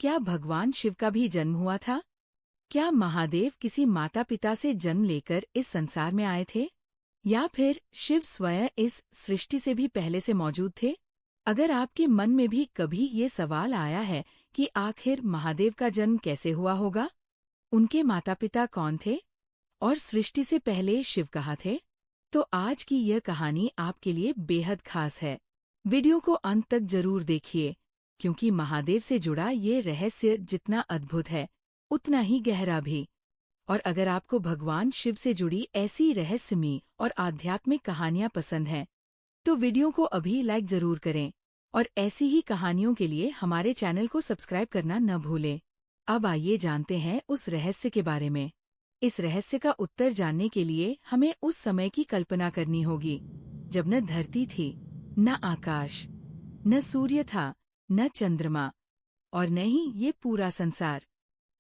क्या भगवान शिव का भी जन्म हुआ था? क्या महादेव किसी माता पिता से जन्म लेकर इस संसार में आए थे? या फिर शिव स्वयं इस सृष्टि से भी पहले से मौजूद थे? अगर आपके मन में भी कभी ये सवाल आया है कि आखिर महादेव का जन्म कैसे हुआ होगा, उनके माता पिता कौन थे और सृष्टि से पहले शिव कहाँ थे, तो आज की यह कहानी आपके लिए बेहद खास है। वीडियो को अंत तक जरूर देखिए, क्योंकि महादेव से जुड़ा ये रहस्य जितना अद्भुत है उतना ही गहरा भी। और अगर आपको भगवान शिव से जुड़ी ऐसी रहस्यमयी और आध्यात्मिक कहानियां पसंद हैं, तो वीडियो को अभी लाइक जरूर करें और ऐसी ही कहानियों के लिए हमारे चैनल को सब्सक्राइब करना न भूलें। अब आइए जानते हैं उस रहस्य के बारे में। इस रहस्य का उत्तर जानने के लिए हमें उस समय की कल्पना करनी होगी जब न धरती थी, न आकाश, न सूर्य था, न चंद्रमा, और न ही ये पूरा संसार।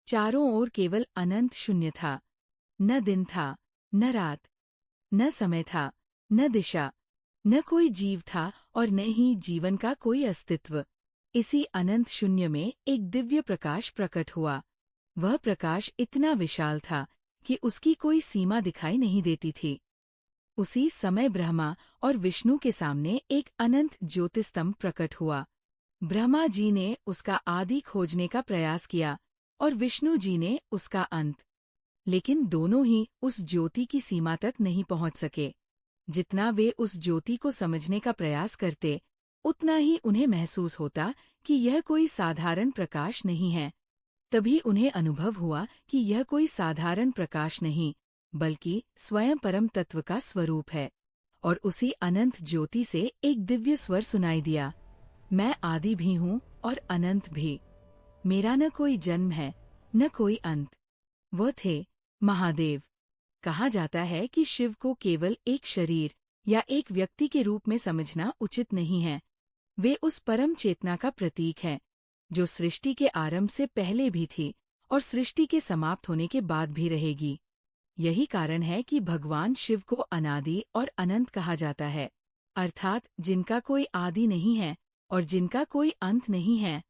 चारों ओर केवल अनंत शून्य था। न दिन था, न रात, न समय था, न दिशा, न कोई जीव था और न ही जीवन का कोई अस्तित्व। इसी अनंत शून्य में एक दिव्य प्रकाश प्रकट हुआ। वह प्रकाश इतना विशाल था कि उसकी कोई सीमा दिखाई नहीं देती थी। उसी समय ब्रह्मा और विष्णु के सामने एक अनंत ज्योतिस्तंभ प्रकट हुआ। ब्रह्मा जी ने उसका आदि खोजने का प्रयास किया और विष्णु जी ने उसका अंत, लेकिन दोनों ही उस ज्योति की सीमा तक नहीं पहुंच सके। जितना वे उस ज्योति को समझने का प्रयास करते, उतना ही उन्हें महसूस होता कि यह कोई साधारण प्रकाश नहीं है। तभी उन्हें अनुभव हुआ कि यह कोई साधारण प्रकाश नहीं, बल्कि स्वयं परम तत्व का स्वरूप है। और उसी अनंत ज्योति से एक दिव्य स्वर सुनाई दिया, मैं आदि भी हूँ और अनंत भी। मेरा न कोई जन्म है, न कोई अंत। वह थे महादेव। कहा जाता है कि शिव को केवल एक शरीर या एक व्यक्ति के रूप में समझना उचित नहीं है। वे उस परम चेतना का प्रतीक हैं, जो सृष्टि के आरंभ से पहले भी थी और सृष्टि के समाप्त होने के बाद भी रहेगी। यही कारण है कि भगवान शिव को अनादि और अनंत कहा जाता है, अर्थात जिनका कोई आदि नहीं है और जिनका कोई अंत नहीं है।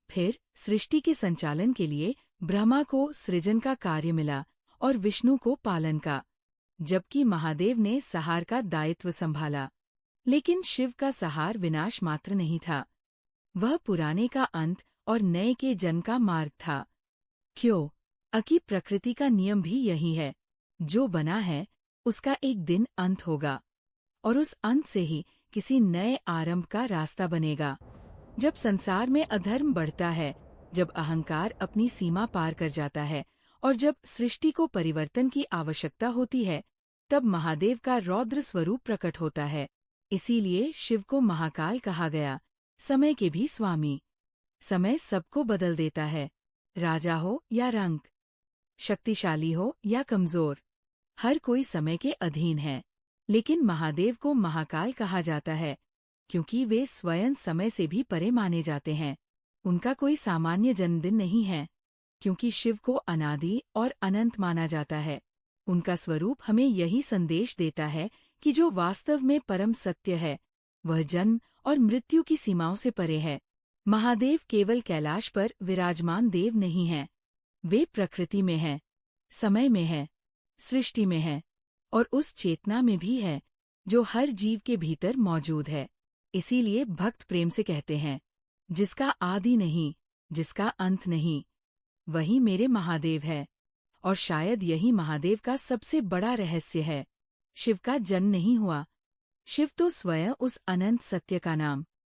फिर सृष्टि के संचालन के लिए ब्रह्मा को सृजन का कार्य मिला और विष्णु को पालन का, जबकि महादेव ने संहार का दायित्व संभाला। लेकिन शिव का संहार विनाश मात्र नहीं था, वह पुराने का अंत और नए के जन्म का मार्ग था। क्योंकि प्रकृति का नियम भी यही है, जो बना है उसका एक दिन अंत होगा, और उस अंत से ही किसी नए आरंभ का रास्ता बनेगा। जब संसार में अधर्म बढ़ता है, जब अहंकार अपनी सीमा पार कर जाता है और जब सृष्टि को परिवर्तन की आवश्यकता होती है, तब महादेव का रौद्र स्वरूप प्रकट होता है। इसीलिए शिव को महाकाल कहा गया, समय के भी स्वामी। समय सबको बदल देता है, राजा हो या रंक, शक्तिशाली हो या कमजोर, हर कोई समय के अधीन है। लेकिन महादेव को महाकाल कहा जाता है क्योंकि वे स्वयं समय से भी परे माने जाते हैं। उनका कोई सामान्य जन्मदिन नहीं है, क्योंकि शिव को अनादि और अनंत माना जाता है। उनका स्वरूप हमें यही संदेश देता है कि जो वास्तव में परम सत्य है, वह जन्म और मृत्यु की सीमाओं से परे है। महादेव केवल कैलाश पर विराजमान देव नहीं हैं, वे प्रकृति में हैं, समय में हैं, सृष्टि में हैं, और उस चेतना में भी है जो हर जीव के भीतर मौजूद है। इसीलिए भक्त प्रेम से कहते हैं, जिसका आदि नहीं, जिसका अंत नहीं, वही मेरे महादेव है। और शायद यही महादेव का सबसे बड़ा रहस्य है। शिव का जन्म नहीं हुआ, शिव तो स्वयं उस अनंत सत्य का नाम,